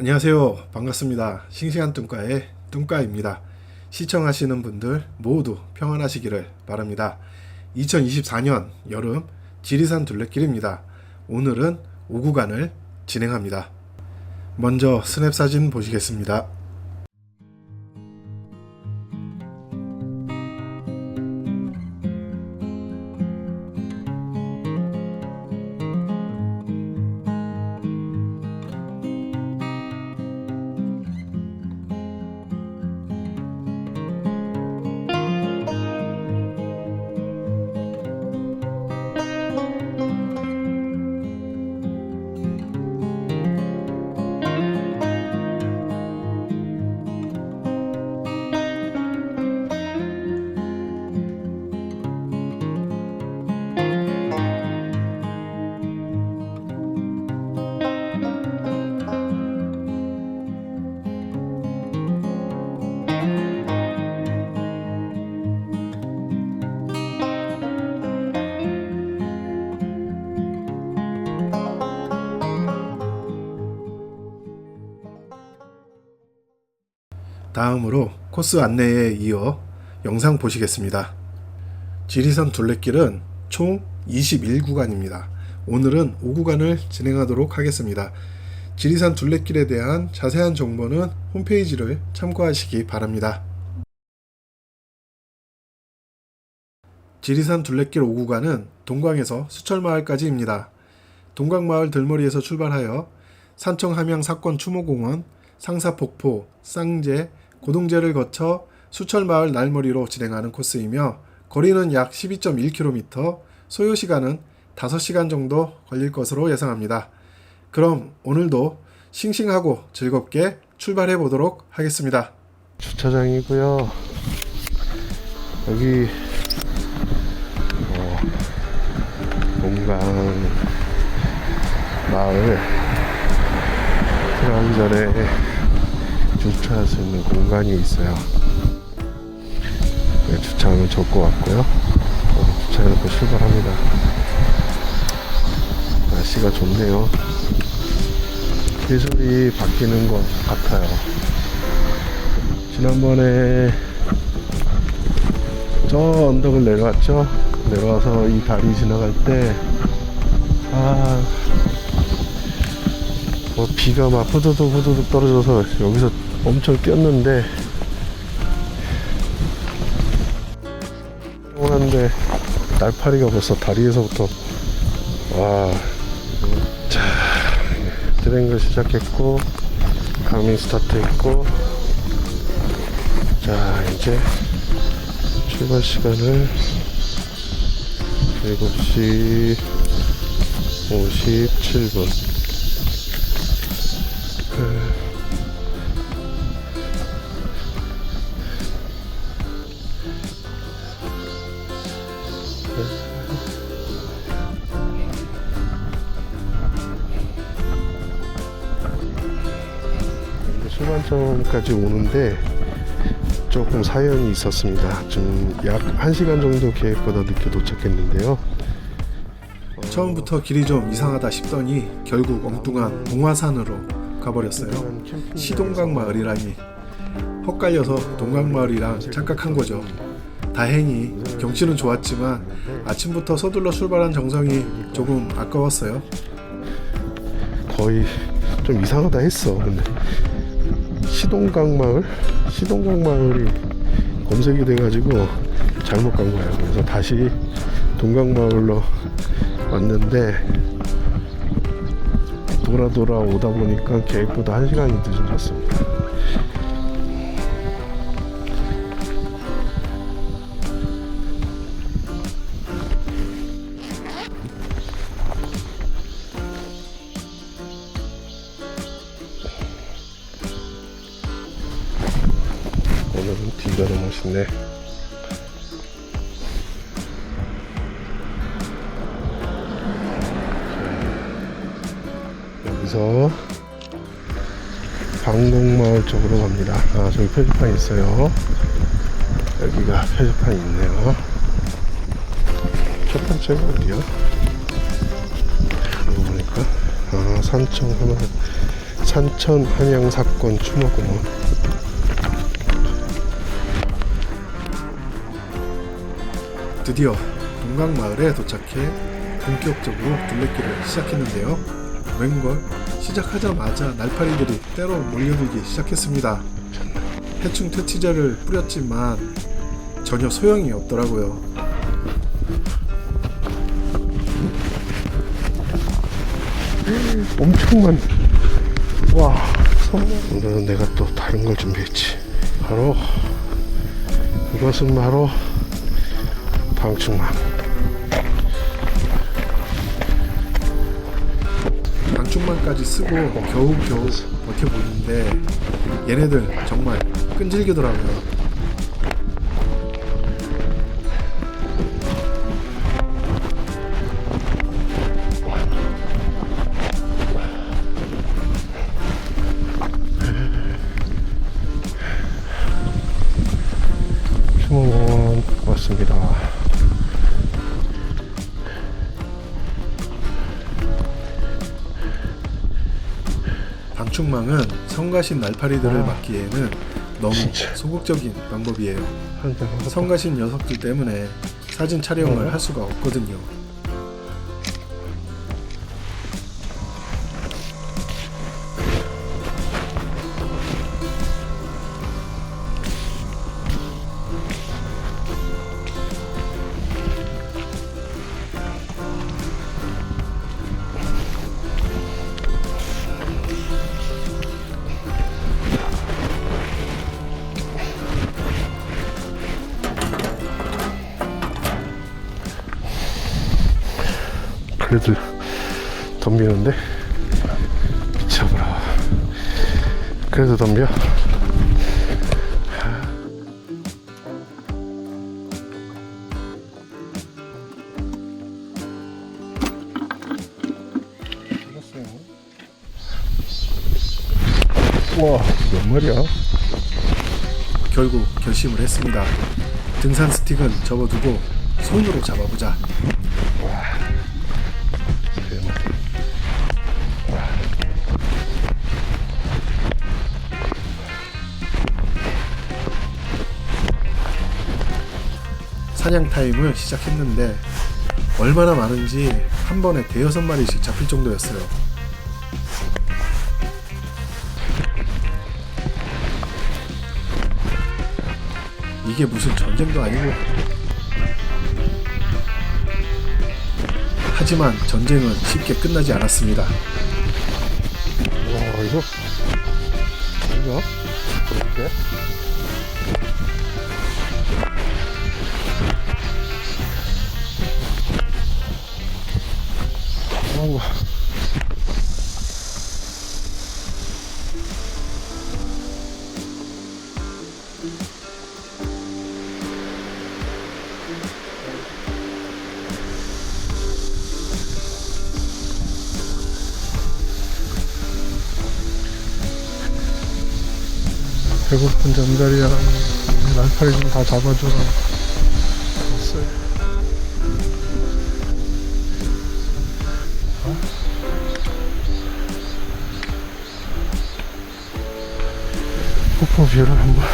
안녕하세요. 반갑습니다. 싱싱한 뚱까의 뚱까입니다. 시청하시는 분들 모두 평안하시기를 바랍니다. 2024년 여름 지리산 둘레길입니다. 오늘은 5구간을 진행합니다. 먼저 스냅 사진 보시겠습니다. 다음으로 코스 안내에 이어 영상 보시겠습니다. 지리산 둘레길은 총 21구간입니다. 오늘은 5구간을 진행하도록 하겠습니다. 지리산 둘레길에 대한 자세한 정보는 홈페이지를 참고하시기 바랍니다. 지리산 둘레길 5구간은 동광에서 수철마을까지입니다. 동광마을 들머리에서 출발하여 산청 함양 사권 추모공원, 상사폭포, 쌍제, 고동제를 거쳐 수철마을 날머리로 진행하는 코스이며 거리는 약 12.1km, 소요시간은 5시간 정도 걸릴 것으로 예상합니다. 그럼 오늘도 싱싱하고 즐겁게 출발해 보도록 하겠습니다. 주차장이고요. 여기 동강 마을 들어가기 전에 주차할 수 있는 공간이 있어요. 네, 주차는 접고 왔고요. 주차해놓고 출발합니다. 날씨가 좋네요. 계절이 바뀌는 것 같아요. 지난번에 저 언덕을 내려왔죠. 내려와서 이 다리 지나갈 때 비가 막 후두둑 떨어져서 여기서 엄청 뛰었는데 오는데 날파리가 벌써 다리에서부터 자, 드랭글 시작했고 가밍 스타트 했고, 자 이제 출발 시간을 7시 57분. 수만점까지 오는데 조금 사연이 있었습니다. 좀 약 1시간 정도 계획보다 늦게 도착했는데요. 처음부터 길이 좀 이상하다 싶더니 결국 엉뚱한 봉화산으로 가버렸어요. 시동강 마을이라니 헛갈려서 동강마을이랑 착각한 거죠. 다행히 경치는 좋았지만 아침부터 서둘러 출발한 정성이 조금 아까웠어요. 거의 좀 이상하다 했어. 근데 시동강 마을이 검색이 돼가지고 잘못 간 거예요. 그래서 다시 동강마을로 왔는데 돌아오다 보니까 계획보다 1시간이 늦어졌습니다. 오늘은 뒷배로 멋있네. 여기서 방곡마을 쪽으로 갑니다. 저기 표지판 있어요. 여기가 표지판이 있네요. 첫 번째가 어디야? 여기 보니까 산청 하면 산천 한양사건 추모공원. 드디어 동강마을에 도착해 본격적으로 둘레길을 시작했는데요. 웬걸 시작하자마자 날파리들이 때로 몰려들기 시작했습니다. 해충 퇴치제를 뿌렸지만 전혀 소용이 없더라고요. 엄청 많네. 와, 오늘은 내가 또 다른 걸 준비했지. 바로 그것은 바로 방충망. 방충망까지 쓰고 겨우겨우 버텨보는데 얘네들 정말 끈질기더라고요. 추모공원 왔습니다. 방충망은 성가신 날파리들을 와, 막기에는 너무 진짜. 소극적인 방법이에요. 한잔 성가신 녀석들 때문에 사진 촬영을 할 수가 없거든요. 그래도 덤비는데 미쳐버려. 그래도 덤벼. 와, 몇 마리야? 결국 결심을 했습니다. 등산 스틱은 접어두고 손으로 잡아보자. 사냥 타임을 시작했는데 얼마나 많은지 한 번에 대여섯 마리씩 잡힐 정도였어요. 이게 무슨 전쟁도 아니고. 하지만 전쟁은 쉽게 끝나지 않았습니다. 와, 이거 이렇게? 아이고. 배고픈 잠자리야. 날파리 좀 다 잡아줘라. 됐어요. 폭포 뷰를 한번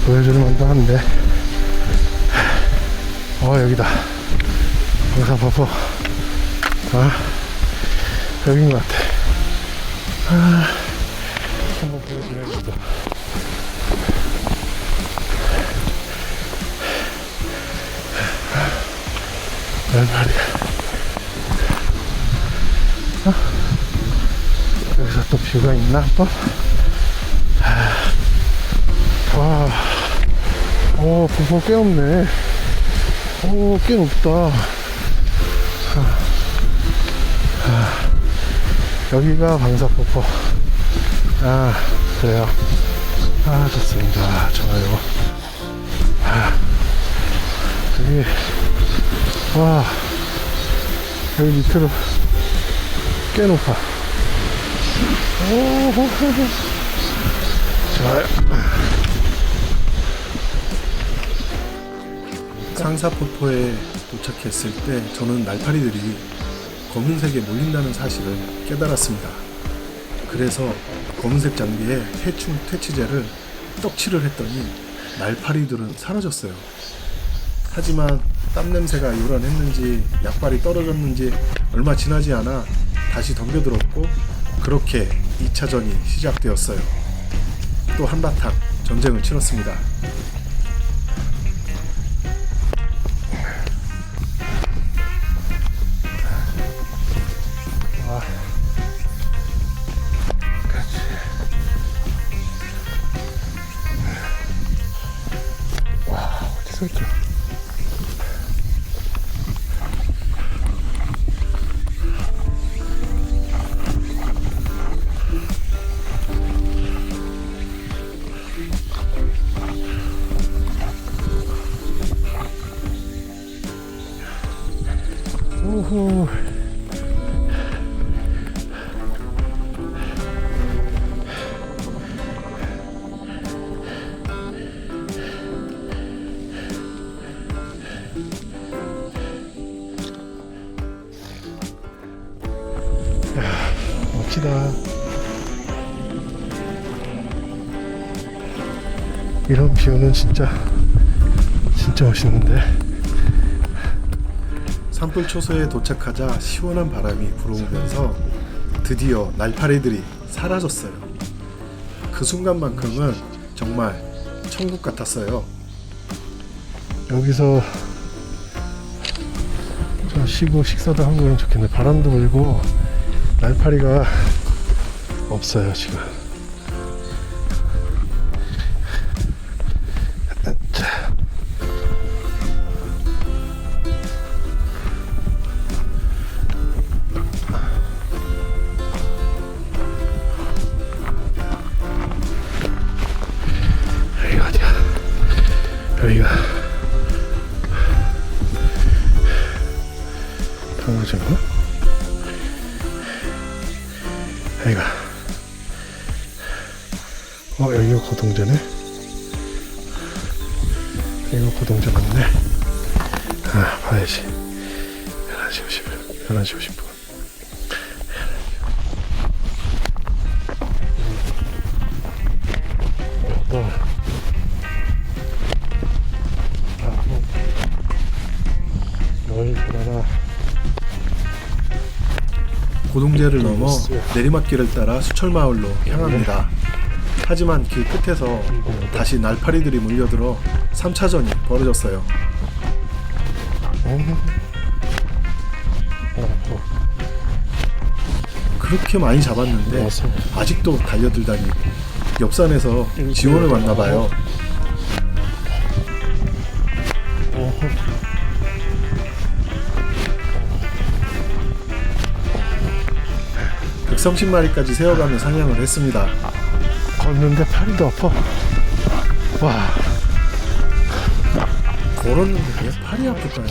보여주는 만도 한데, 여기다. 방사폭포. 여긴 것 같아. 한번 보여드려야겠다. 날파리. 여기서 또 뷰가 있나 한번? 와, 폭포 꽤 높네. 꽤 높다. 여기가 방사폭포. 그래요. 좋습니다. 좋아요. 여기, 여기 밑으로 꽤 높아. 좋아요. 상사폭포에 도착했을 때 저는 날파리들이 검은색에 몰린다는 사실을 깨달았습니다. 그래서 검은색 장비에 해충 퇴치제를 떡칠을 했더니 날파리들은 사라졌어요. 하지만 땀 냄새가 요란했는지 약발이 떨어졌는지 얼마 지나지 않아 다시 덤벼들었고, 그렇게 2차전이 시작되었어요. 또 한바탕 전쟁을 치렀습니다. 어디서 있죠? 오호. 멋지다. 이런 뷰는 진짜 멋있는데. 산불 초소에 도착하자 시원한 바람이 불어오면서 드디어 날파리들이 사라졌어요. 그 순간만큼은 정말 천국 같았어요. 여기서 좀 쉬고 식사도 하고 그러면 좋겠네. 바람도 불고 날파리가 없어요 지금. 자. 여기가 어디야? 여기가 강화제인가? 여기가 여기가 고동제네. 여기가 고동제 맞네. 봐야지. 11시 50분 11시 50분. 열라라. 고동제를 넘어 내리막길을 따라 수철마을로 향합니다. 하지만 길 끝에서 다시 날파리들이 몰려들어 3차전이 벌어졌어요. 그렇게 많이 잡았는데 아직도 달려들다니 옆산에서 지원을 왔나봐요. 백 130마리까지 세어가며 사냥을 했습니다. 걷는데 팔이도 아파. 와. 걸었는데 왜 팔이 아플까요?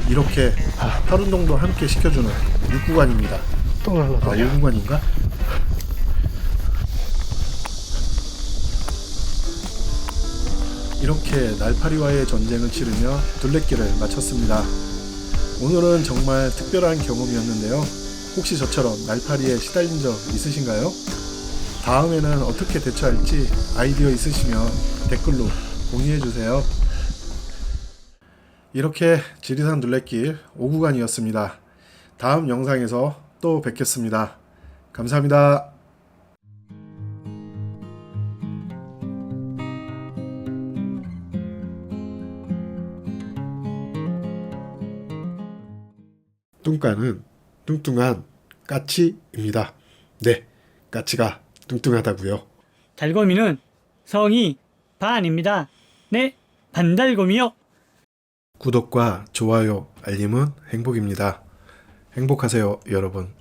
이렇게 하루 정도 함께 시켜주는 6구간입니다. 또 날라다. 5구간인가? 이렇게 날파리와의 전쟁을 치르며 둘레길을 마쳤습니다. 오늘은 정말 특별한 경험이었는데요. 혹시 저처럼 날파리에 시달린 적 있으신가요? 다음에는 어떻게 대처할지 아이디어 있으시면 댓글로 공유해주세요. 이렇게 지리산 둘레길 5구간이었습니다. 다음 영상에서 또 뵙겠습니다. 감사합니다. 뚱까는 뚱뚱한 까치입니다. 네, 까치가 뚱뚱하다고요. 달고미는 성이 반입니다. 네, 반달고미요. 구독과 좋아요, 알림은 행복입니다. 행복하세요, 여러분.